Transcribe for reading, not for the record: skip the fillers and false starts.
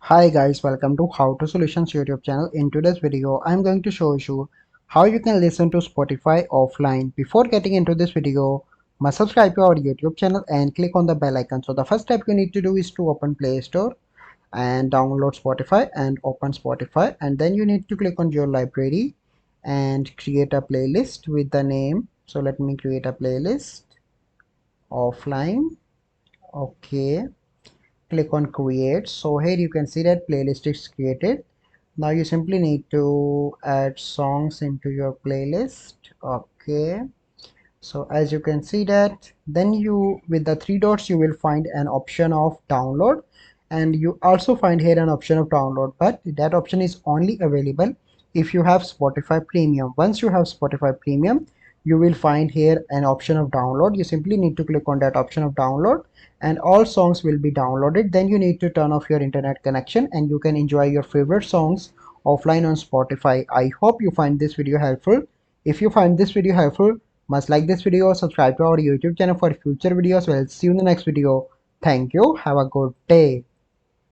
Hi guys, welcome to How to Solutions YouTube channel. In today's video, I'm going to show you how you can listen to Spotify offline. Before getting into this video, must subscribe to our YouTube channel and click on the bell icon. So the first step you need to do is to open Play Store and download Spotify and open Spotify, and then you need to click on your library and create a playlist with the name. So let me create a playlist offline. Okay, click on create. So here you can see that playlist is created. Now you simply need to add songs into your playlist. Okay, so as you can see that, then you, with the three dots, you will find an option of download, and you also find here an option of download, but that option is only available if you have Spotify Premium. Once you have Spotify Premium, you will find here an option of download. You simply need to click on that option of download and all songs will be downloaded. Then you need to turn off your internet connection and you can enjoy your favorite songs offline on Spotify. I hope you find this video helpful. If you find this video helpful, must like this video, subscribe to our YouTube channel for future videos. We'll see you in the next video. Thank you. Have a good day.